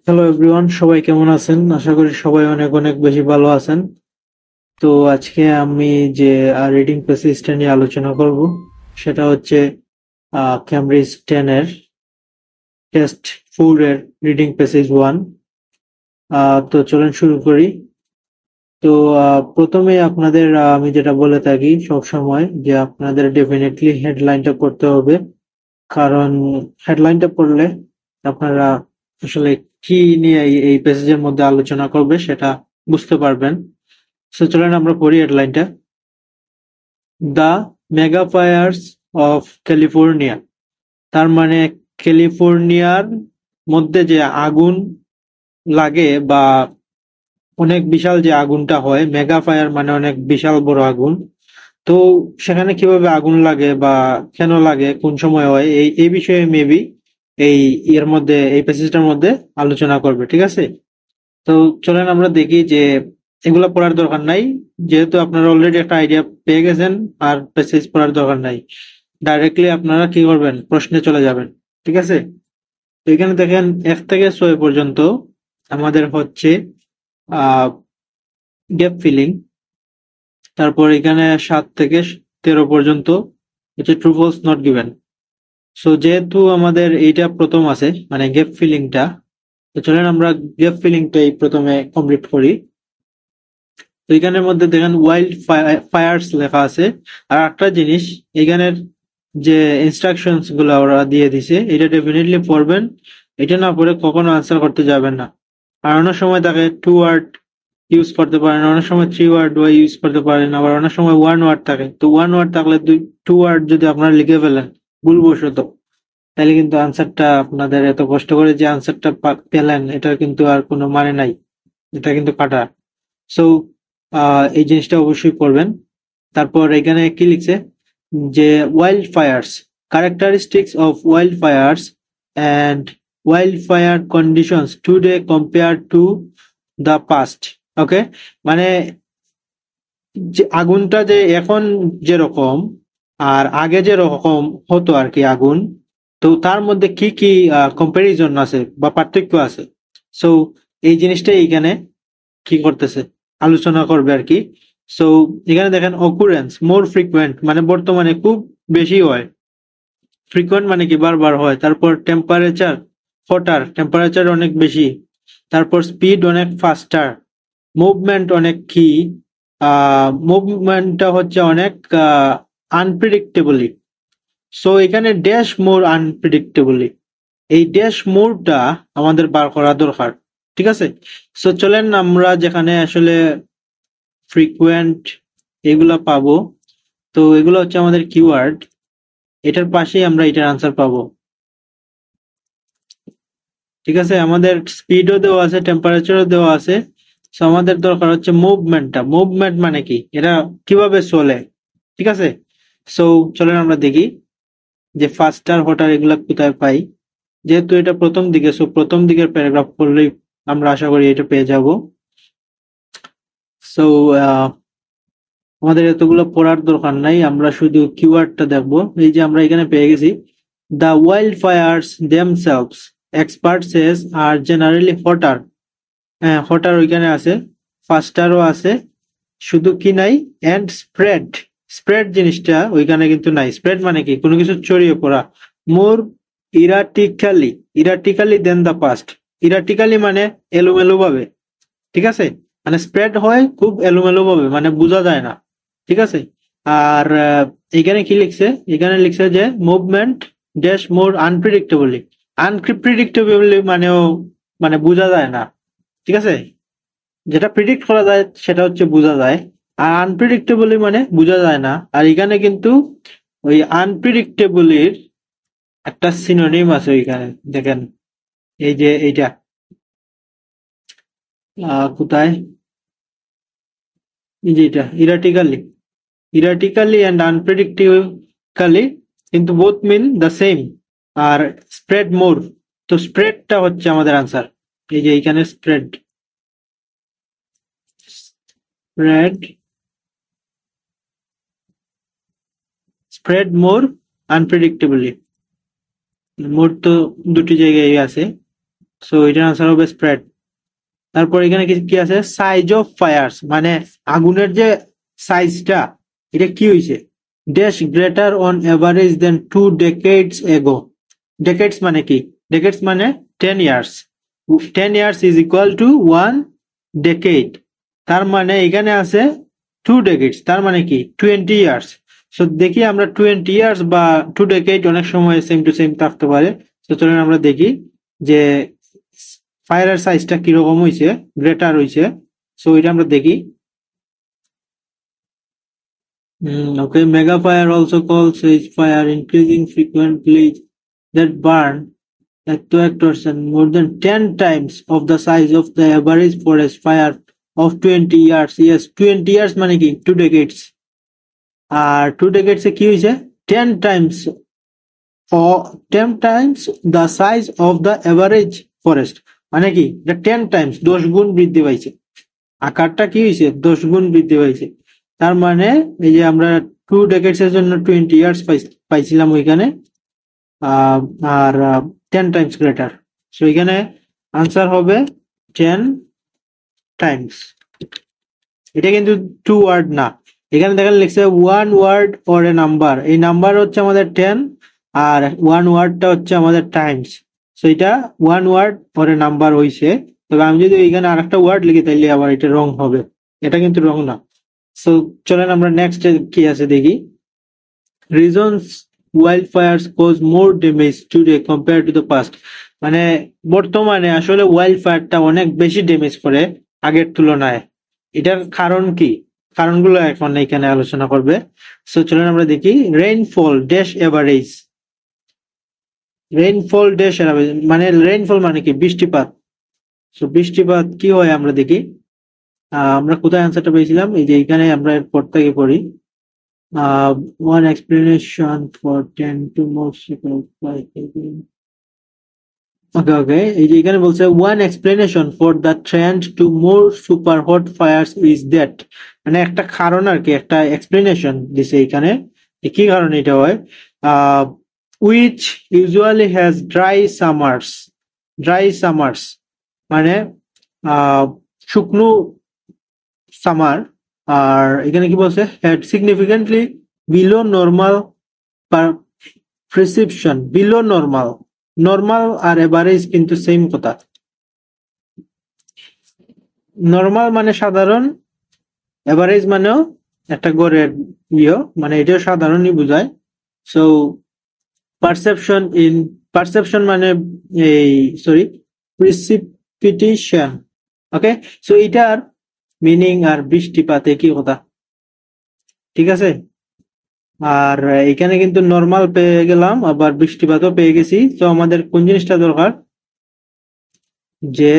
Hello everyone, সবাই কেমন আছেন? আশা করি সবাই অনেক অনেক বেশি ভালো আছেন। তো আজকে আমি যে রিডিং প্যাসেজটা নিয়ে আলোচনা করব সেটা হচ্ছে ক্যামব্রিজ 10 এর টেস্ট 4 এর রিডিং প্যাসেজ 1। তো চলেন শুরু করি। তো প্রথমে আপনাদের আমি যেটা বলে থাকি সব সময় যে আপনাদের ডেফিনেটলি হেডলাইনটা পড়তে হবে, কারণ হেডলাইনটা পড়লে আপনারা আসলে কি নিয়ে এই প্যাসেজের মধ্যে আলোচনা করবে সেটা বুঝতে পারবেন। সো চলেন আমরা পড়ি হেডলাইনটা। The mega fires of California. তার মানে ক্যালিফোর্নিয়ার মধ্যে যে আগুন লাগে বা অনেক বিশাল যে আগুনটা হয়, মেগা ফায়ার মানে অনেক বিশাল বড় আগুন। তো সেখানে কিভাবে আগুন লাগে বা কেন লাগে, কোন সময় হয়, এই এই বিষয়ে মেবি এই এর মধ্যে এই প্যাসেজটার মধ্যে আলোচনা করবে, ঠিক আছে? তো চলেন আমরা দেখি যে এগুলা পড়ার দরকার নাই, যেহেতু আপনারা অলরেডি একটা আইডিয়া পেয়ে গেছেন। আর প্যাসেজ পড়ার দরকার নাই, ডাইরেক্টলি আপনারা কি করবেন, প্রশ্নে চলে যাবেন, ঠিক আছে? তো এখানে দেখেন 1 থেকে 6 পর্যন্ত আমাদের হচ্ছে আহ গ্যাপ ফিলিং। তারপর এখানে 7 থেকে 13 পর্যন্ত হচ্ছে true false not given. So যেহেতু আমাদের এইটা প্রথম আছে মানে গ্যাপ ফিলিংটা, তো চলেন আমরা গ্যাপ ফিলিংটাই প্রথমে কমপ্লিট করি। তো এখানের মধ্যে দেখেন ওয়াইল্ড ফায়ার্স লেখা আছে। আর একটা জিনিস, এখানের যে ইনস্ট্রাকশনস গুলো ওরা দিয়ে দিছে এটা ডেফিনেটলি পড়বেন। এটা না পড়ে কখনো আনসার করতে যাবেন না। আর অনেক সময় তাকে 2 ওয়ার্ড ইউজ করতে পারেন, অনেক সময় 3 ওয়ার্ড ইউজ করতে পারেন, আবার অনেক সময় 1 ওয়ার্ড থাকে। তো 1 ওয়ার্ড থাকলে 2 ওয়ার্ড যদি আপনারা লিখে ফেলেন ভুলবশত, তাহলে কিন্তু আনসারটা আপনাদের এত কষ্ট করে যে আনসারটা পেলেন এটার কিন্তু আর কোনো মানে নাই, এটা কিন্তু কাটা। সো এই জিনিসটা অবশ্যই পড়বেন। তারপর এখানে কি লিখছে যে wild fires, characteristics of wild fires and wild fire conditions today compare to the past. Okay, মানে যে আগুনটা যে এখন যেরকম আর আগে যে রকম হতো আর কি আগুন, তো তার মধ্যে কি কি কম্পারিজন আছে বা পার্থক্য আছে। সো এই জিনিসটাই এখানে কি করতেছে, আলোচনা করবে আর কি। সো এখানে দেখেন অকুরেন্স মোর ফ্রিকুয়েন্ট মানে বর্তমানে খুব বেশি হয়, ফ্রিকুয়েন্ট মানে কি বারবার হয়। তারপর টেম্পারেচার হটার, টেম্পারেচার অনেক বেশি। তারপর স্পিড অনেক ফাস্টার, মুভমেন্ট অনেক কি মুভমেন্টটা হচ্ছে অনেক আনপ্রেডিক্টেবলি। সো এখানে ড্যাশ মোর আনপ্রেডিক্টেবলি, এই ড্যাশ মোরটা আমাদের বার করা দরকার, ঠিক আছে? সো চলেন আমরা যেখানে আসলে ফ্রিকুয়েন্ট এগুলা পাবো, তো এগুলো হচ্ছে আমাদের কিওয়ার্ড, এটার পাশেই আমরা এটার আনসার পাবো, ঠিক আছে? আমাদের স্পিডও দেওয়া আছে, টেম্পারেচারও দেওয়া আছে। সো আমাদের দরকার হচ্ছে মুভমেন্টটা। মুভমেন্ট মানে কি, এটা কিভাবে চলে, ঠিক আছে? সো চলেন আমরা দেখি যে ফাস্টার হটার এগুলা কোথায় পাই। যেহেতু এটা প্রথম দিকে, সো প্রথম দিকের প্যারাগ্রাফ পড়লেই আমরা আশা করি এটা পেয়ে যাব। সো আমাদের এতগুলো পড়ার দরকার নাই, আমরা শুধু কিওয়ার্ডটা দেখবো। এই যে আমরা এখানে পেয়ে গেছি, the wild fires themselves expert says are generally hotter. হ্যাঁ, হটার ওইখানে আছে, ফাস্টারও আছে, শুধু কি নাই, এন্ড স্প্রেড। স্প্রেড জিনিসটা ওইখানে কিন্তু নাই। স্প্রেড মানে কি, কোনো কিছু ছড়িয়ে পড়া। মোর ইরাটিক্যালি, ইরাটিক্যালি দেন দ্য পাস্ট। ইরাটিক্যালি মানে এলোমেলো ভাবে, ঠিক আছে? মানে স্প্রেড হয় খুব এলোমেলো ভাবে, মানে বোঝা যায় না, ঠিক আছে? আর এখানে কি লিখছে, এখানে লিখছে যে মুভমেন্ট ড্যাশ মোর আনপ্রেডিক্টেবলি। আনপ্রেডিক্টেবলি মানেও মানে বোঝা যায় না, ঠিক আছে? যেটা প্রিডিক্ট করা যায় সেটা হচ্ছে বোঝা যায়, আর আনপ্রেডিক্টেবলি মানে বোঝা যায় না। আর এখানে কিন্তু ওই আনপ্রেডিক্টেবলির একটা সিনোনিম আছে ওইখানে, দেখেন এই যে এইটা কোথায়, এই যে এটা ইরাটিক্যালি। ইরাটিক্যালি অ্যান্ড আনপ্রেডিক্টেবলি কিন্তু বোথ মিন দ্য সেম। আর স্প্রেড মোর, তো স্প্রেডটা হচ্ছে আমাদের আনসার। এই যে এইখানে spread, spread, spread more unpredictably. More তো দুটি জায়গায় আছে, সো এটার আনসার হবে স্প্রেড। তারপর এখানে কি আছে, সাইজ অফ ফায়ার্স, মানে আগুনের যে সাইজটা এটা কি হয়েছে, dash greater on average than 2 decades ago. Decades মানে কি, ডেকেডস মানে 10 years, 10 years is equal to 1 decade। তার মানে এখানে আছে 2 decades, তার মানে কি 20 years। সো দেখি আমরা 20 years বা 2 decade অনেক সময় সেম টু সেম থাকতে পারে। তো চলুন আমরা দেখি যে ফায়ারের সাইজটা কিরকম হয়েছে, গ্রেটার হয়েছে। সো এটা আমরা দেখি। Okay, mega fire also called sage fire, increasing frequently that burn at 2 hectares and more than 10 times of the size of the average forest fire of 20 years. Yes, 20 years মানে কি 2 decades। আর 2 decades এ কি হয়েছে, 10 times or 10 times the size of the average forest, মানে কি এটা 10 times 10 গুণ বৃদ্ধি পাইছে, আকারটা কি হয়েছে 10 গুণ বৃদ্ধি পাইছে। তার মানে এই যে আমরা 2 decades এর জন্য 20 years পাইছিলাম ওইখানে, আর 10 times greater। সো এখানে আনসার হবে 10 times। এটা কিন্তু 2 ওয়ার্ড না, এখানে দেখেন লিখছে 1 ওয়ার্ড অর এ নাম্বার, এই নাম্বার হচ্ছে আমাদের 10 আর 1 ওয়ার্ডটা হচ্ছে আমাদের টাইমস। সো এটা 1 ওয়ার্ড অর এ নাম্বার হইছে। তবে আমি যদি এখানে আরেকটা ওয়ার্ড লিখি তাইলে আবার এটা রং হবে, এটা কিন্তু রং না। সো চলেন আমরা নেক্সট কি আছে দেখি। Reasons wildfires cause more damage today compared to the past, মানে বর্তমানে আসলে ওয়াইল্ড ফায়ারটা অনেক বেশি ড্যামেজ করে আগের তুলনায়। এটার কারণ কি, কারণগুলো এখন এখানে আলোচনা করবে। সো চলুন আমরা দেখি। Rainfall dash average, rainfall dash average মানে রেইনফল মানে কি বৃষ্টিপাত। সো বৃষ্টিপাত কি হয় আমরা দেখি। আমরা কোথায় আনসারটা পেয়েছিলাম, এই যে এখানে আমরা পর থেকে পড়ি। One explanation for 10 to more people like okay, এই যে এখানে বলছে one explanation for the trend to more super hot fires is that, মানে একটা কারণ আর কি, একটা explanation দিছে এখানে কি কারণ এটা হয়। which usually has dry summers মানে শুকনো সামার। আর এখানে কি বলছে, had significantly below normal prescription, below normal, normal আর এভারেজ কিন্তু সেম কথা। নর্মাল মানে সাধারণ, এভারেজ মানেও একটা গড়ের মানে এটাও সাধারণই বোঝায়। সো পারসেপশন মানে এই প্রিসিপিটেশন। ওকে, সো এটার মিনিং আর বৃষ্টিপাতে কি কথা, ঠিক আছে। আর এখানে কিন্তু নর্মাল পেয়ে গেলাম, আবার বৃষ্টিপাতও পেয়ে গেছি। তো আমাদের কোন জিনিসটা দরকার, যে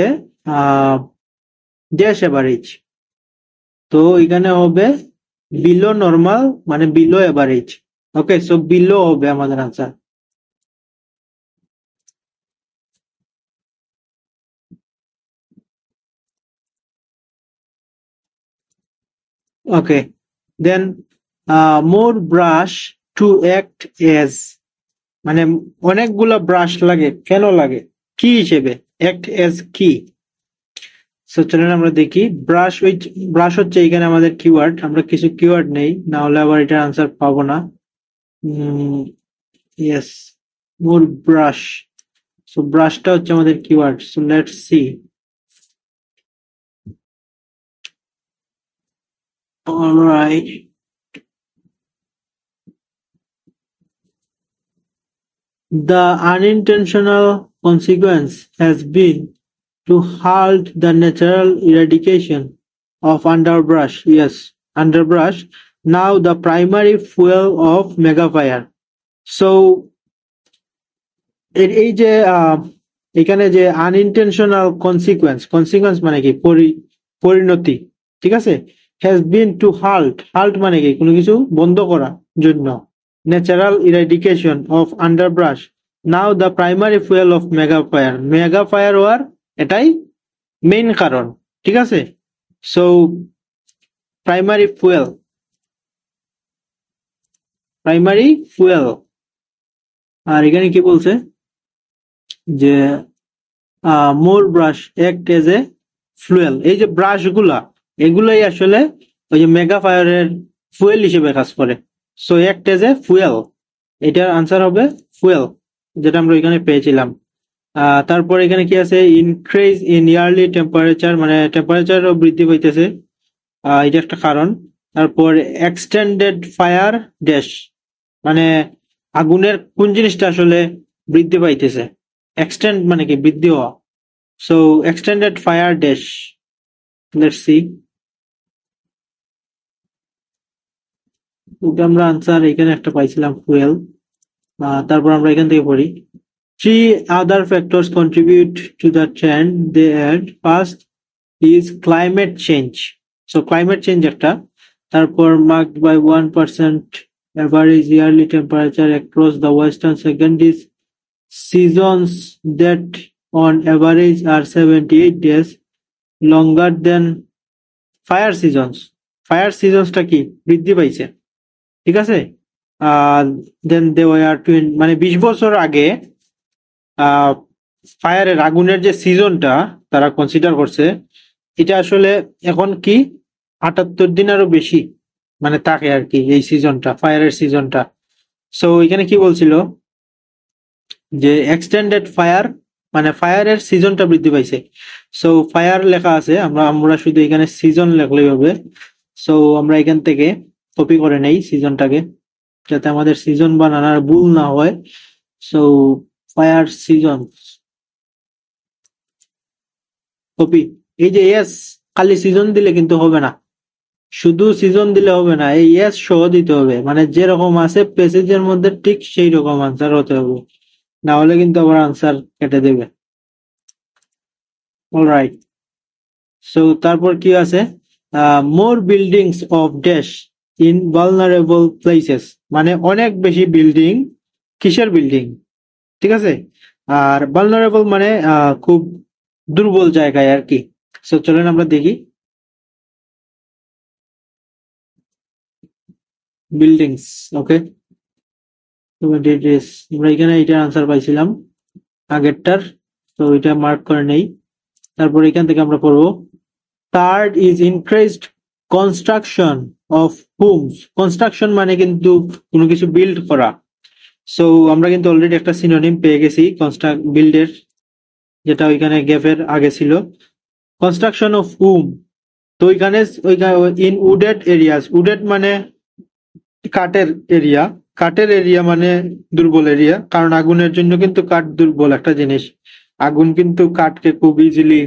ড্যাশ এভারেজ। তো এখানে হবে বিলো নর্মাল মানে below average. Okay, so below হবে আমাদের answer. Okay, then more brush to act as, মানে অনেকগুলা ব্রাশ লাগে, কেন লাগে, কি হিসেবে, অ্যাক্ট এজ কি। সো চলেন আমরা দেখি। ব্রাশ হচ্ছে এখানে আমাদের কিওয়ার্ড, আমরা কিছু কিওয়ার্ড নেই, না হলে আবার এটার আনসার পাবো না। ইয়েস, মোর ব্রাশ। সো ব্রাশটা হচ্ছে আমাদের keyword. So let's see. Alright, the unintentional consequence has been to halt the natural eradication of underbrush. Yes, underbrush, now the primary fuel of megafire. So এই যে এখানে যে আনইনটেনশনাল কনসিকুয়েন্স মানে কি পরিণতি, ঠিক আছে। হ্যাজ বিন টু হাল্ট মানে কি কোনো কিছু বন্ধ করার জন্য, natural eradication of underbrush, now the primary fuel of megafire হওয়ার এটাই মেইন কারণ, ঠিক আছে। So primary fuel. আর এখানে কি বলছে যে more brush act as a fuel. এই যে ব্রাশ এগুলাই আসলে ওই যে মেগা ফায়ারের ফুয়েল হিসেবে কাজ করে। So act as a fuel, এটার আনসার হবে ফুয়েল, যেটা আমরা এখানে পেয়েছিলাম। তারপর এখানে কি আছে, ইনক্রিজ ইন ইয়ারলি টেম্পারেচার, মানে টেম্পারেচারও বৃদ্ধি পাইতেছে, এটা একটা কারণ। তারপর এক্সটেন্ডেড ফায়ার ড্যাশ, মানে আগুনের কোন জিনিসটা আসলে বৃদ্ধি পাইতেছে, এক্সটেন্ড মানে কি বৃদ্ধি হওয়া। So extended fire dash, let's see, ওটা আমরা আনসার এখানে একটা পাইছিলাম ফুয়েল। তারপর আমরা এখান থেকে পড়ি, three other factors contribute to the trend they had. First is climate change. So climate change একটা, তারপর marked by 1% average yearly temperature across the western. Second is seasons that on average are 78 days longer than fire seasons. Fire seasonsটা কি বৃদ্ধি পাইছে, ঠিক আছে। দেন they were মানে 20 বছর আগে ফায়ারের আগুনের যে সিজনটা তারা কনসিডার করছে, এটা আসলে এখন কি 78 দিন আরো বেশি মানে থাকে আর কি এই সিজনটা, ফায়ারের সিজনটা। সো এখানে কি বলছিল যে এক্সটেন্ডেড ফায়ার মানে ফায়ারের সিজনটা বৃদ্ধি পাইছে। সো ফায়ার লেখা আছে, আমরা শুধু এখানে সিজন লেখলেই হবে। সো আমরা এখান থেকে কপি করে নেই সিজনটাকে, যাতে আমাদের সিজন বানানোর ভুল না হয়। সো ফায়ার সিজন কপি, এই যে এস খালি সিজন দিলে কিন্তু হবে না, শুধু সিজন দিলে হবে না, এই এস সহ দিতে হবে, মানে যেরকম আছে প্যাসেজের মধ্যে ঠিক সেই রকম আনসার হতে হবে, না হলে কিন্তু আবার আনসার কেটে দেবে। অলরাইট, সো তারপর কি আছে, more buildings of dash in vulnerable places, মানে অনেক বেশি বিল্ডিং, কিসের বিল্ডিং, ঠিক আছে। আর ভালনারেবল মানে খুব দুর্বল জায়গায় আর কি। সো চলেন আমরা দেখি, বিল্ডিংস, ওকে। আমরা এখানে এটার আনসার পাইছিলাম আগেরটার, তো এটা মার্ক করে নেই। তারপর এখান থেকে আমরা পড়বো, third is increased construction of homes. Construction মানে কিন্তু কোনো কিছু বিল্ড করা। সো আমরা কিন্তু অলরেডি একটা সিনোনিম পেয়ে গেছি কনস্ট্রাক্ট বিল্ডের, যেটা ওইখানে গ্যাপের আগে ছিল, কনস্ট্রাকশন অফ হোম। তো ওইখানে ইন উডেড এরিয়াস, উডেড মানে কাঠের এরিয়া, কাঠের এরিয়া মানে দুর্বল এরিয়া, কারণ আগুনের জন্য কিন্তু কাঠ দুর্বল একটা জিনিস, আগুন কিন্তু কাঠকে খুব ইজিলি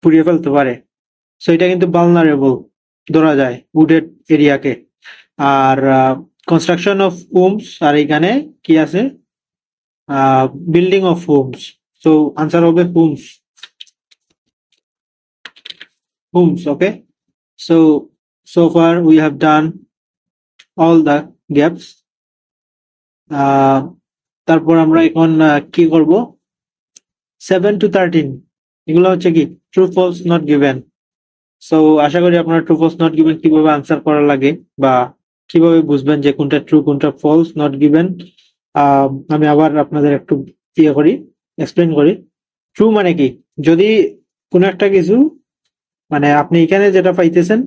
পুড়িয়ে ফেলতে পারে। সো এটা কিন্তু ভালনারেবল ধরা যায় উডেড এরিয়াকে। আর কনস্ট্রাকশন অফ হোমস, আর এখানে কি আছে, building of homes. So answer হবে homes, homes, okay. So far we have done all the gaps. তারপর আমরা এখন কি করব, 7 to 13 এগুলো হচ্ছে কি true false not given. So আশা করি আপনারা ট্রু ফলস নট গিভেন কিভাবে আনসার করা লাগে বা কিভাবে বুঝবেন যে কোনটা ট্রু কোনটা ফলস নট গিভেন, আমি আবার আপনাদের একটু এক্সপ্লেন করি। ট্রু মানে কি, যদি কোনো একটা কিছু মানে আপনি এখানে যেটা পাইতেছেন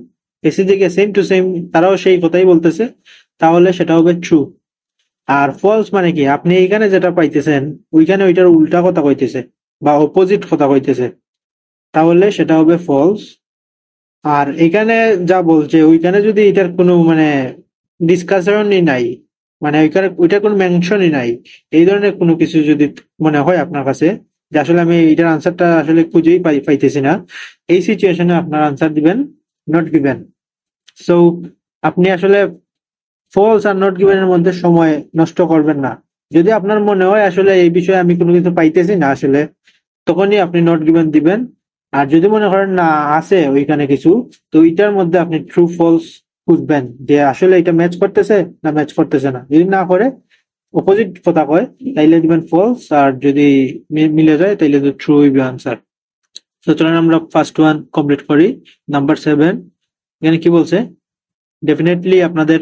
এসি দিকে সেম টু সেম তারাও সেই কথাই বলতেছে, তাহলে সেটা হবে ট্রু। আর ফলস মানে কি, আপনি এইখানে যেটা পাইতেছেন ওইখানে ওইটার উল্টা কথা কইতেছে বা অপোজিট কথা কইতেছে, তাহলে সেটা হবে ফলস। আর এখানে যা বলছে ওইখানে যদি এটার কোনো মানে ডিসকাশনই নাই, মানে ওইখানে ওইটার কোনো মেনশনই নাই, এই ধরনের কোনো কিছু যদি মনে হয় আপনার কাছে যে আসলে আমি এটার আনসারটা আসলে খুঁজেই পাইতেছি না, এই সিচুয়েশনে আপনার আনসার দিবেন নট গিভেন। সো আপনি আসলে ফলস আর নট গিভেন এর মধ্যে সময় নষ্ট করবেন না। যদি আপনার মনে হয় আসলে এই বিষয়ে আমি কোনো কিছু পাইতেছি না আসলে, তখনই আপনি নট গিভেন দিবেন। আর যদি মনে করেন না আছে ওইখানে কিছু, তো ওইটার মধ্যে আপনি ট্রু ফলস খুঁজবেন যে আসলে এটা ম্যাচ করতেছে না ম্যাচ করতেছে না। যদি না করে অপোজিট কথা কয় তাইলে দিবেন ফলস, আর যদি মিলে যায় তাইলে তো ট্রু হইবে আনসার। তো চলেন আমরা ফার্স্ট ওয়ান কমপ্লিট করি, নাম্বার 7। এখানে কি বলছে, ডেফিনেটলি আপনাদের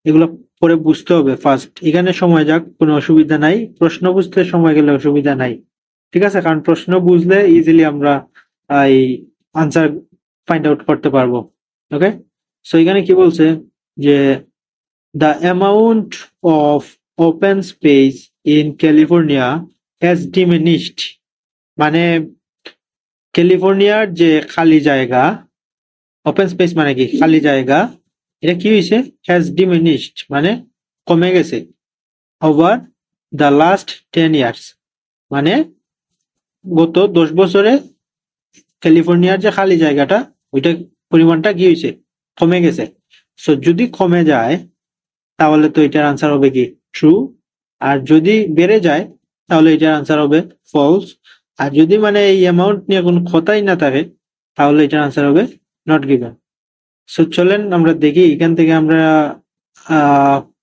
এগুলো পরে বুঝতে হবে ফার্স্ট, এখানে সময় যাক কোনো অসুবিধা নাই, প্রশ্ন বুঝতে সময় গেলে অসুবিধা নাই। ঠিক আছে, কারণ প্রশ্ন বুঝলে ইজিলি আমরা এই আনসার ফাইন্ড আউট করতে পারবো। ওকে, সো এখানে কি বলছে যে the amount of open space in California has diminished, মানে ক্যালিফোর্নিয়ার যে খালি জায়গা, ওপেন স্পেস মানে কি খালি জায়গা, এটা কি হয়েছে হ্যাজ ডিমিনিশড মানে কমে গেছে ওভার দ্য লাস্ট 10 ইয়ার্স, মানে গত 10 বছরে ক্যালিফোর্নিয়ার যে খালি জায়গাটা ওইটা পরিমাণটা কি হয়েছে কমে গেছে। সো যদি কমে যায় তাহলে তো এটার আনসার হবে কি ট্রু, আর যদি বেড়ে যায় তাহলে এটার আনসার হবে ফলস, আর যদি মানে এই অ্যামাউন্ট নিয়ে কোনো কথাই না থাকে তাহলে এটার আনসার হবে নট গিভেন। সো চলেন আমরা দেখি এখান থেকে আমরা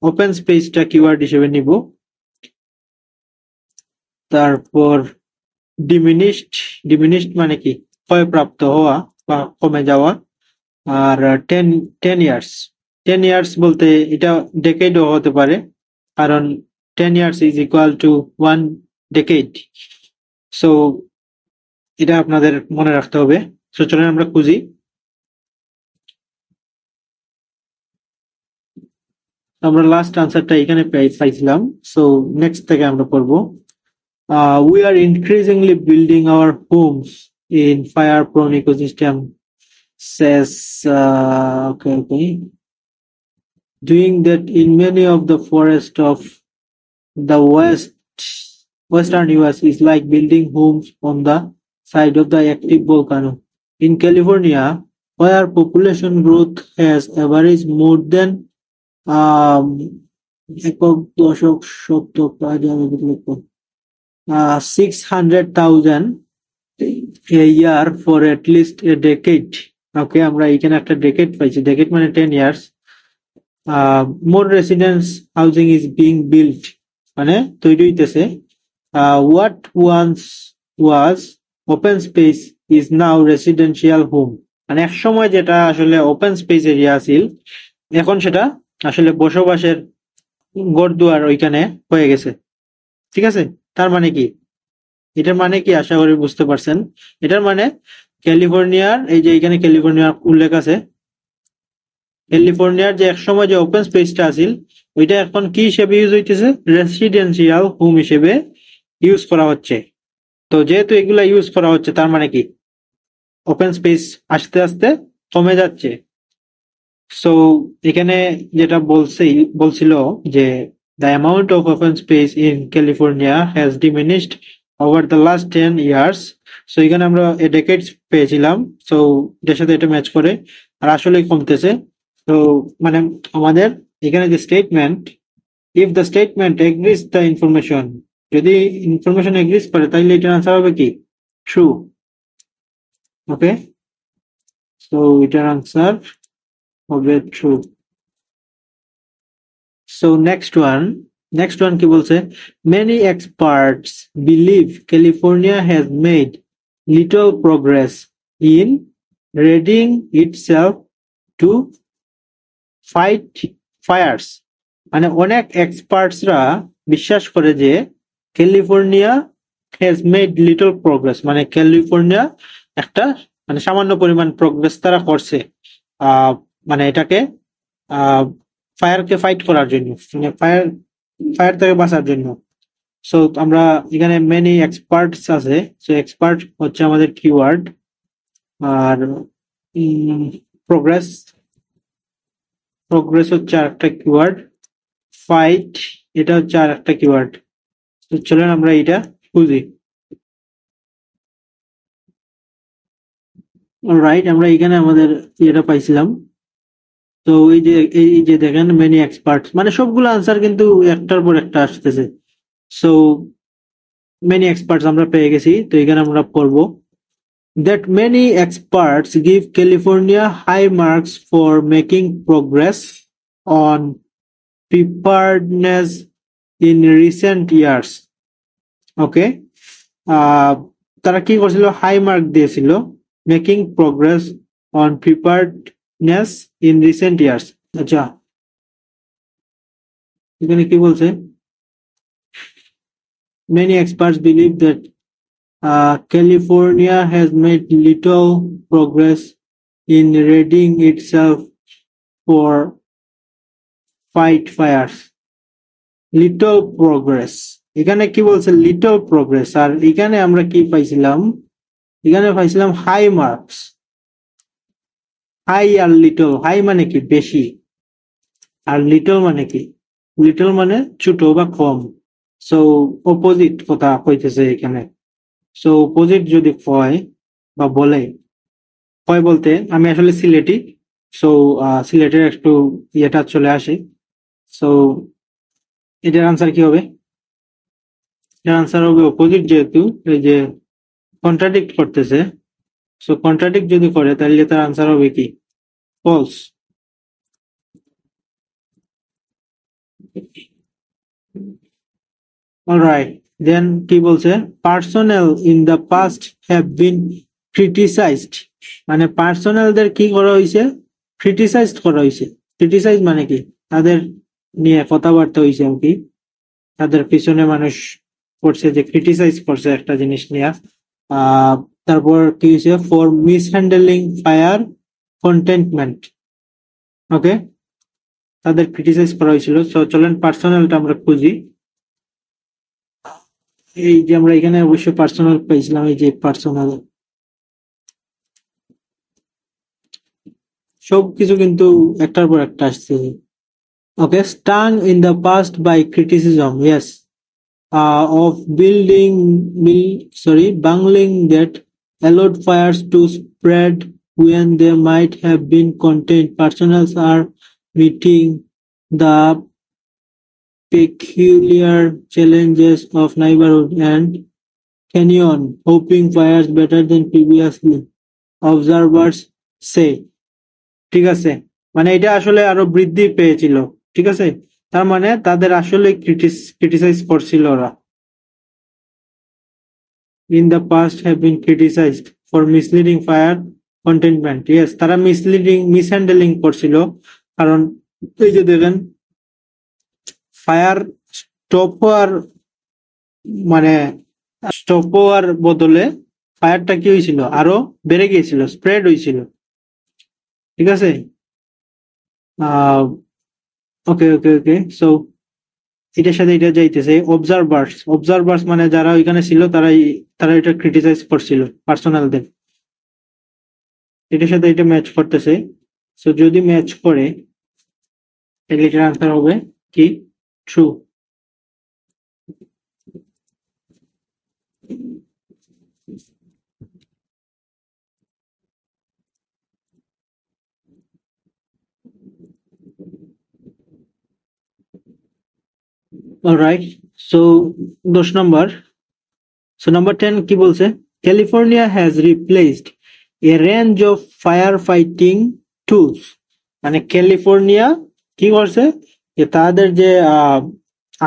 ওপেন স্পেসটা কিওয়ার্ড হিসেবে নিব, তারপর ডিমিনিশড মানে কি ক্ষয়প্রাপ্ত হওয়া বা কমে যাওয়া, আর 10 ইয়ার্স বলতে এটা ডেকেডও হতে পারে, কারণ 10 years is equal to 1 decade. So এটা আপনাদের মনে রাখতে হবে। সো চলেন আমরা খুঁজি। আমরা লাস্ট আনসারটা এখানে পাইছিলাম, সো নেক্সট থেকে আমরা পড়বো। We are increasingly building our homes in fire-prone ecosystem, says okay. Doing that in many of the forests of the western US is like building homes on the side of the active volcano. In California, where population growth has averaged more than একক দশক শতক 600,000 a year for at least a decade. ওকে, আমরা এখানে একটা decade পাইছি, decade মানে 10 years. more residence housing is being built, মানে তৈরি হইতেছে। what once was open space is now residential home, মানে এক সময় যেটা আসলে ওপেন স্পেস এরিয়া ছিল এখন সেটা আসলে বসবাসের ঘরদুয়ার ওইখানে হয়ে গেছে। ঠিক আছে, তার মানে কি, এটার মানে কি আশা করি বুঝতে পারছেন। এটার মানে ক্যালিফোর্নিয়ার, এই যে এখানে ক্যালিফোর্নিয়ার উল্লেখ আছে, ক্যালিফোর্নিয়ার যে একসময় যে ওপেন স্পেসটা আছিল ওইটা এখন কি হিসেবে ইউজ হইতেছে, রেসিডেন্সিয়াল হোম হিসেবে ইউজ করা হচ্ছে। তো যেহেতু এগুলা ইউজ করা হচ্ছে তার মানে কি ওপেন স্পেস আস্তে আস্তে কমে যাচ্ছে। সো এখানে যেটা বলছিল যে the amount of open space in California has diminished over the last 10 years. So এখানে আমরা a decades পেয়েছিলাম, সো এটার সাথে এটা ম্যাচ করে, আর আসলে কমতেছে। তো মানে আমাদের এখানে যে statement, if the statement agrees the information, যদি ইনফরমেশন এগ্রিজ করে তাহলে এটার আনসার হবে কি ট্রু। ওকে, সো এটার আনসার হবে ট্রু। So next one কি বলছে, many experts believe California has made little progress in readying itself to fight fires, মানে অনেক এক্সপার্টসরা বিশ্বাস করে যে California has made little progress, মানে ক্যালিফোর্নিয়া একটা মানে সামান্য পরিমাণ প্রোগ্রেস তারা করছে মানে এটাকে ফায়ারকে ফাইট করার জন্য, মানে ফায়ার থেকে বাঁচার জন্য। সো আমরা এখানে মেনি এক্সপার্টস আছে, সো এক্সপার্ট হচ্ছে আমাদের কিওয়ার্ড, আর প্রোগ্রেস হচ্ছে আরেকটা কিওয়ার্ড, ফাইট এটা হচ্ছে আরেকটা কিওয়ার্ড। তো চলেন আমরা এটা বুঝি। অলরাইট, আমরা এখানে আমাদের এটা পাইছিলাম। তো এই যে দেখেন মেনি এক্সপার্টস, মানে সবগুলো আনসার কিন্তু একটার পর একটা আসতেছে। সো মেনি এক্সপার্টস আমরা পেয়ে গেছি, তো এখানে আমরা পড়বো that many experts give California high marks for making progress on preparedness in recent years. ওকে, তারা কি করছিল, হাই মার্ক দিয়েছিল making progress on preparedness in recent years. আচ্ছা, এখানে কি বলছে, many experts believe that California has made little progress in readying itself for fight fires. Little progress, এখানে কি বলছে লিটল প্রোগ্রেস, আর এখানে আমরা কি পাইছিলাম, এখানে পাইছিলাম হাই মার্কস। হাই আর লিটল, হাই মানে কি বেশি, আর লিটল মানে কি, লিটল মানে ছোট বা কম। সো অপোজিট কথা কইতেছে এখানে। সো অপোজিট যদি হয় বা বলে, হয় বলতে আমি আসলে সিলেটি, সো সিলেটের একটু ইয়েটা চলে আসে। সো এটার আনসার কি হবে? এটার আনসার হবে অপোজিট, যেহেতু এই যে কন্ট্রাডিক্ট করতেছে, সো কন্ট্রাডিক্ট যদি করে তাহলে তার আনসার হবে কি? ফলস। অলরাইট, দেন কি বলছে, personnel in the past have been criticised, মানে পার্সোনেলদের কি করা হয়েছে? ক্রিটিসাইজড করা হয়েছে। ক্রিটিসাইজ মানে কি? তাদের নিয়ে কথাবার্তা হয়েছে আর কি, তাদের পিছনে মানুষ করছে, যে ক্রিটিসাইজ করছে একটা জিনিস নিয়ে। তারপর কি হয়েছে? For mishandling fire containment. Okay, তাদের ক্রিটিসাইজ করা হয়েছিল। সো চলেন পার্সোনালটা আমরা খুঁজি। এই যে আমরা এখানে অবশ্যই পার্সোনাল পেয়েছিলাম, এই যে পার্সোনাল, সবকিছু কিন্তু একটার পর একটা আসছে। Okay, stung in the past by criticism, yes, of bungling that allowed fires to spread when they might have been contained. Personals are meeting the peculiar challenges of neighborhood and canyon, hoping fires better than previously, observers say. ঠিক আছে, মানে এটা আসলে আরো বৃদ্ধি পেয়েছিল। ঠিক আছে, তার মানে তাদের আসলে ক্রিটিসাইজ করছিল ওরা। in the past have been criticized for misleading fire containment. Yes, তারা মিসহ্যান্ডেলিং করছিল, কারণ এই যে দেখেন ফায়ার স্টপ হওয়ার, মানে স্টপ হওয়ার বদলে ফায়ারটা কি হয়েছিল? আরো বেড়ে গিয়েছিল, স্প্রেড হয়েছিল। ঠিক আছে, ওকে ওকে ওকে। সো এটার সাথে এটা যাইতেছে। অবজারভার্স মানে যারা ওইখানে ছিল, তারা এটা ক্রিটিসাইজ করছিল পার্সোনালদের। এটার সাথে এটা ম্যাচ করতেছে। সো যদি ম্যাচ করে তাহলে এটার আনসার হবে কি? ট্রু। অলরাইট, সো 10 নম্বর। সো নাম্বার 10 কি বলছে? California has replaced a range of fire fighting tools, মানে ক্যালিফোর্নিয়া কি করছে? যে তাদের যে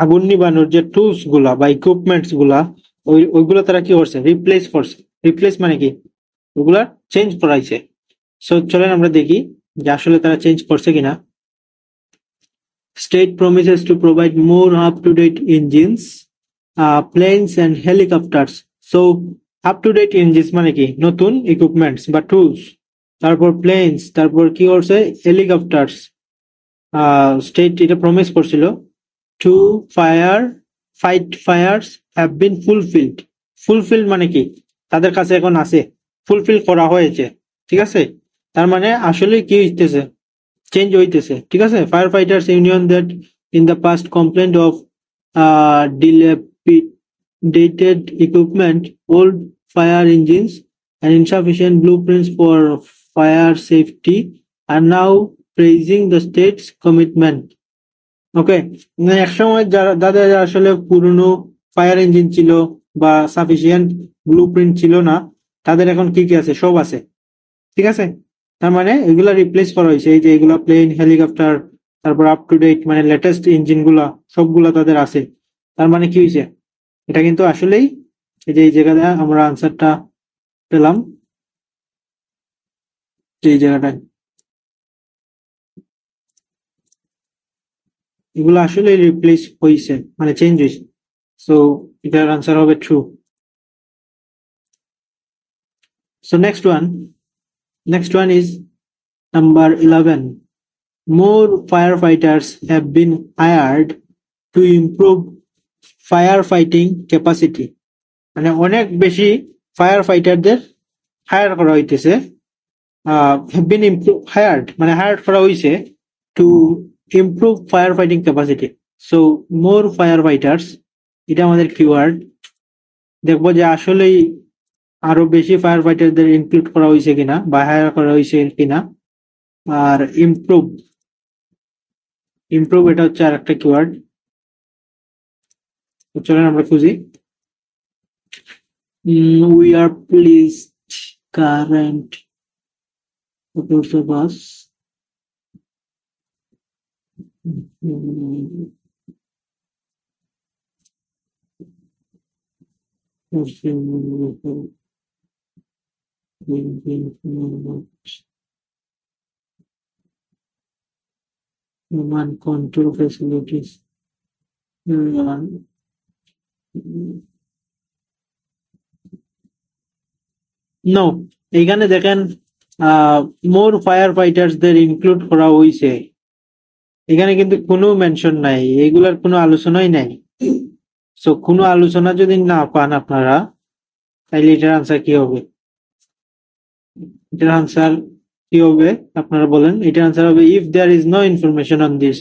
আগুন নিবানোর যে টুলস গুলা বা ইকুইপমেন্টস গুলা, ওইগুলো তারা কি করছে? রিপ্লেস করছে। রিপ্লেস মানে কি? ওগুলা চেঞ্জ করাইছে। সো চলেন আমরা দেখি যে আসলে তারা চেঞ্জ করছে কিনা। State promises to provide more up-to-date engines, planes and helicopters. So up-to-date engines মানে কি? নতুন ইকুইপমেন্টস বা টুলস। তারপর প্লেনস, তারপর কি করছে? হেলিকপ্টার্স। স্টেট এটা প্রমিস করছিল। To fight fires have been fulfilled. Fulfilled মানে কি? তাদের কাছে এখন আছে, ফুলফিল করা হয়েছে। ঠিক আছে, তার মানে আসলে কি হইতেছে? চেঞ্জ হইতেছে। ঠিক আছে, fire fighters union that in the past complaint of dilapidated equipment, old fire engines and insufficient blueprints for fire safety are now praising the state's commitment. ওকে, একসময় যাদের আসলে পুরনো ফায়ার ইঞ্জিন ছিল বা সাফিসিয়েন্ট ব্লুপ্রিন্ট ছিল না, তাদের এখন কি কি আছে? সব আছে। ঠিক আছে, তার মানে এগুলা রিপ্লেস করা হয়েছে। এই যে এগুলা প্লেন, হেলিকপ্টার, তারপর আপ টু ডেট মানে লেটেস্ট ইঞ্জিন গুলা সবগুলা তাদের আছে। তার মানে কি হয়েছে? এটা কিন্তু আসলেই এই যে এই জায়গাটা আমরা আনসারটা পেলাম, এই জায়গাটায় এগুলো আসলে রিপ্লেস হয়েছে, মানে চেঞ্জ হয়েছে। সো এটার আনসার হবে true. So next one is number 11. More firefighters have been hired to improve firefighting capacity. মানে অনেক বেশি ফায়ার ফাইটারদের হায়ার করা হইতেছে, have been hired মানে হায়ার করা হইছে to improve firefighting capacity. So more firefighters, এটা আমাদের কিওয়ার্ড। দেখবো যে আসলেই আরো বেশি ফায়ার ফাইটারদের ইনক্লুড করা হয়েছে কিনা বা হায়ার করা হয়েছে কিনা। আর ইমপ্রুভ এটা হচ্ছে আর একটা কিওয়ার্ড। চলেন আমরা খুঁজি। We are pleased current of us human control facilities. No, এখানে দেখেন মোর ফায়ার ফাইটার্সদের ইনক্লুড করা হয়েছে, এখানে কিন্তু কোনো মেনশন নাই, এগুলার কোনো আলোচনাই নাই। সো কোনো আলোচনা যদি না পান আপনারা, তাইলে এটার আনসার কি হবে? এটার আনসার কি হবে আপনারা বলেন? এটার আনসার হবে if there is no information on this,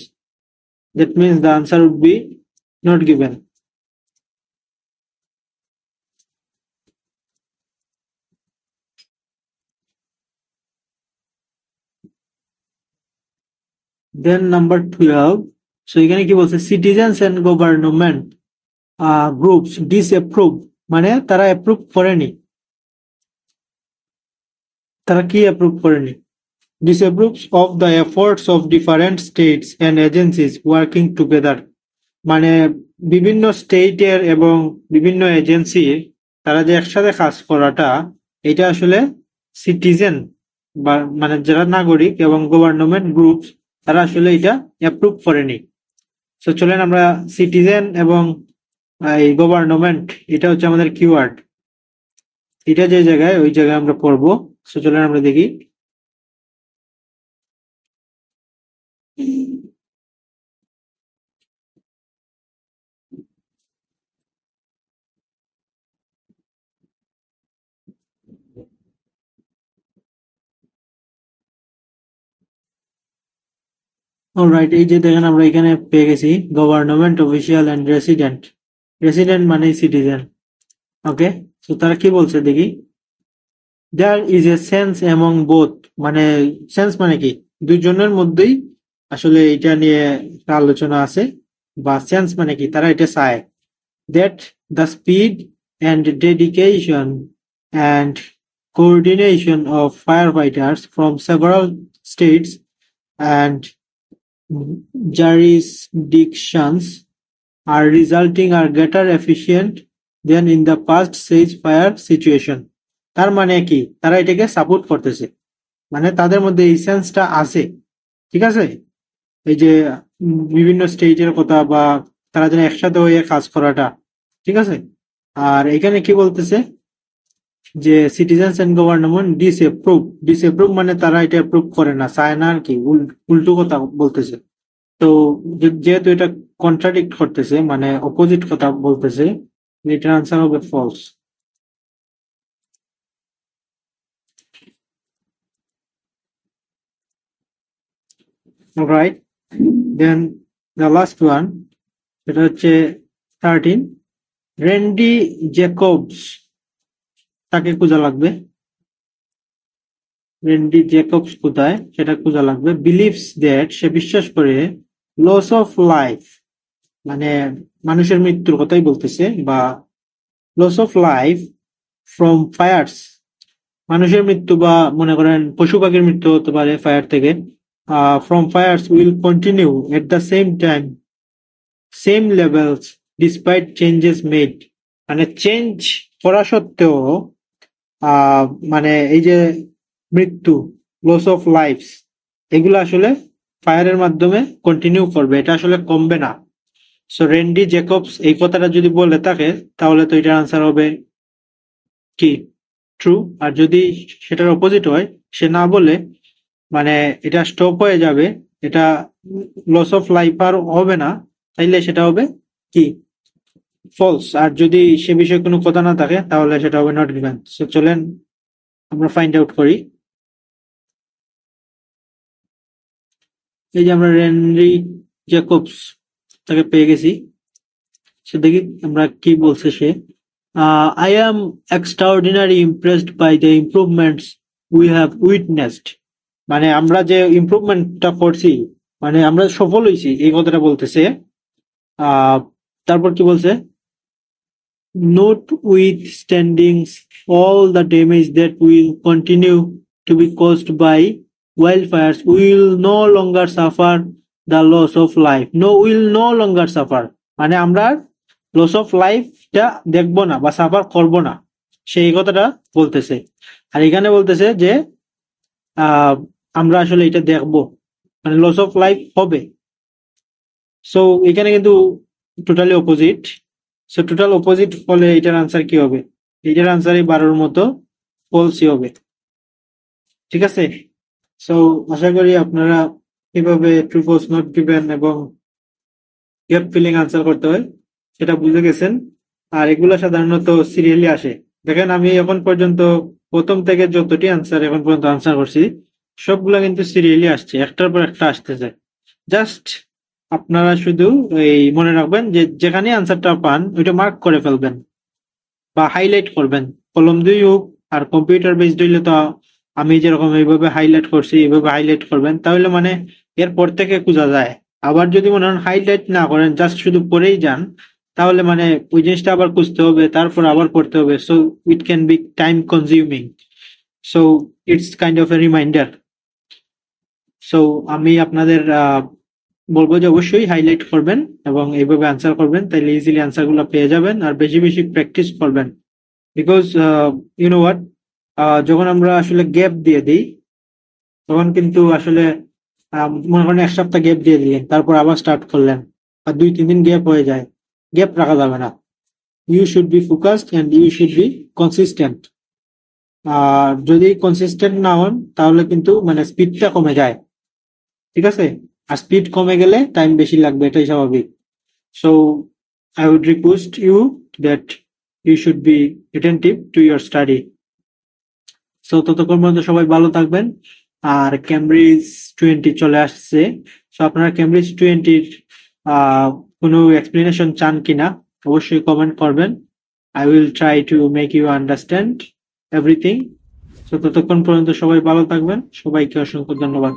that means the answer would be not given. Then number 12, so এখানে কি বলছে? Citizens and government groups disapprove, মানে তারা অ্যাপ্রুভ করেনি। তারা কি অ্যাপ্রুভ করেনি? Disapproves of the efforts of different states and agencies working together, মানে বিভিন্ন স্টেটের এবং বিভিন্ন এজেন্সি তারা যে একসাথে কাজ করাটা, এটা আসলে সিটিজেন বা মানে যারা নাগরিক এবং গভর্নমেন্ট গ্রুপস তারা আসলে এটা অ্যাপ্রুভ করেনি। সো চলেন আমরা সিটিজেন এবং এই গভর্নমেন্ট, এটা হচ্ছে আমাদের কিওয়ার্ড, এটা যে জায়গায় ওই জায়গায় আমরা পড়বো। সো চলেন আমরা দেখি। অলরাইট, এই যে দেখেন আমরা এখানে পেয়ে গেছি government official and resident. Resident মানে সিটিজেন। ওকে, সো তারা কি বলছে দেখি। There is a sense among both, মানে সেন্স মানে কি দুইজনের মধ্যেই আসলে এটা নিয়ে একটা আলোচনা আছে, বা সেন্স মানে কি তারা এটা চায়। That the speed and dedication and coordination of firefighters from several states and jurisdictions are resulting are greater efficient than in the past siege fire situation. তার মানে কি তারা এটাকে সাপোর্ট করতেছে, মানে তাদের মধ্যে এই সেন্সটা আছে। ঠিক আছে, এই যে বিভিন্ন স্টেটের কথা বা তারা যেন একসাথে হয়ে কাজ করাটা, ঠিক আছে। আর এখানে কি বলতেছে যে সিটিজেন্স এন্ড গভর্নমেন্ট ডিসঅ্যাপ্রুভ মানে তারা এটা অ্যাপ্রুভ করে না, চায় না আর কি, উল্টো কথা বলতেছে। তো যেহেতু এটা কন্ট্রাডিক্ট করতেছে, মানে অপোজিট কথা বলতেছে, এটার আনসার হবে false. Right, then the last one, এটা হচ্ছে 13, রেন্ডি জ্যাকবস, তাকে খোঁজা লাগবে। রেন্ডি জ্যাকবস কোথায় সেটা খোঁজা লাগবে। বিলিভস দ্যাট, সে বিশ্বাস করে, লস অফ লাইফ মানে মানুষের মৃত্যুর কথাই বলতেছে, বা loss of life from fires, মানুষের মৃত্যু বা মনে করেন পশু পাখির মৃত্যু হতে পারে ফায়ার থেকে। From fires will continue at the same time same levels despite changes made, মানে চেঞ্জ করা সত্ত্বেও মানে এই যে মৃত্যু, লস অফ লাইফ, এগুলো আসলে ফায়ারের মাধ্যমে কন্টিনিউ করবে, এটা আসলে কমবে না। সো রেন্ডি জ্যাকবস এই কথাটা যদি বলে থাকে, তাহলে তো এটার আনসার হবে কি? ট্রু, আর যদি সেটার অপোজিট হয়, সে না বলে মানে এটা স্টপ হয়ে যাবে, এটা লস অফ লাইফ আর হবে না, তাইলে সেটা হবে কি ফলস। আর যদি সে বিষয়ে কোনো কথা না থাকে তাহলে সেটা হবে নট গিভেন। সো চলেন আমরা ফাইন্ড আউট করি। এই যে আমরা হেনরি জ্যাকবস তাকে পেয়ে গেছি। সে দেখি আমরা কি বলছে সে। I am extraordinary impressed by the improvements we have witnessed. মানে আমরা যে ইমপ্রুভমেন্টটা করছি, মানে আমরা সফল হয়েছি, এই কথাটা বলতেছে। তারপর কি বলছে, notwithstanding all the damage that will continue to be caused by wildfires, we will no longer suffer the loss of life. No, will no longer suffer. মানে আমরা লস অফ লাইফটা দেখবো না বা সাফার করবো না, সেই কথাটা বলতেছে। আর এখানে বলতেছে যে আমরা আসলে এটা দেখবো, মানে লস অফ লাইফ হবে। সো এখানে কিন্তু totally opposite. So total opposite হলে এটার আনসার কি হবে? এটার আনসারই 12-র মতো ফলসই হবে। ঠিক আছে, সো আশা করি আপনারা কিভাবে ট্রু ফলস নট গিভেন এবং গ্যাপ ফিলিং আনসার করতে হয় সেটা বুঝে গেছেন। আর এগুলো সাধারণত সিরিয়ালি আসে। দেখেন আমি এখন পর্যন্ত প্রথম থেকে যতটি আনসার এখন পর্যন্ত আনসার করছি সবগুলা কিন্তু সিরিয়ালি আসছে, একটার পর একটা আসতেছে। জাস্ট আপনারা শুধু এই মনে রাখবেন যে যেখানে আনসারটা পান ওইটা মার্ক করে ফেলবেন বা হাইলাইট করবেন, কলম দিয়ে হোক। আর কম্পিউটার বেসড হইলে তো আমি যেরকম এইভাবে হাইলাইট করছি এইভাবে হাইলাইট করবেন, তাহলে মানে এরপর থেকে খোঁজা যায়। আবার যদি মনে হন হাইলাইট না করেন, জাস্ট শুধু পড়েই যান, তাহলে মানে ওই জিনিসটা আবার খুঁজতে হবে, তারপর আবার পড়তে হবে। So it can be time consuming. So it's kind of A reminder. So আমি আপনাদের বলবো যে অবশ্যই হাইলাইট করবেন এবং এইভাবে আনসার করবেন, তাইলে ইজিলি আনসার গুলো পেয়ে যাবেন। আর বেশি বেশি প্র্যাকটিস করবেন, বিকজ ইউ নো হোয়াট, যখন আমরা আসলে গ্যাপ দিয়ে দিই তখন কিন্তু আসলে মনে করেন 1 সপ্তাহ গ্যাপ দিয়ে দিলেন, তারপর আবার স্টার্ট করলেন, আর 2-3 দিন গ্যাপ হয়ে যায়, গ্যাপ রাখা যাবে না। You should be focused and you should be consistent. আর যদি কনসিস্টেন্ট না হন তাহলে কিন্তু মানে স্পিডটা কমে যায়। ঠিক আছে, আর স্পিড কমে গেলে টাইম বেশি লাগবে, এটাই স্বাভাবিক। So I would request you that you should be attentive to your study. So ততক্ষণ পর্যন্ত সবাই ভালো থাকবেন। আর ক্যামব্রিজ 20 চলে আসছে। সো আপনারা ক্যামব্রিজ 20-র কোনো এক্সপ্লেনেশন চান কিনা অবশ্যই কমেন্ট করবেন। I will try to make you understand everything. So ততক্ষণ পর্যন্ত সবাই ভালো থাকবেন। সবাইকে অসংখ্য ধন্যবাদ।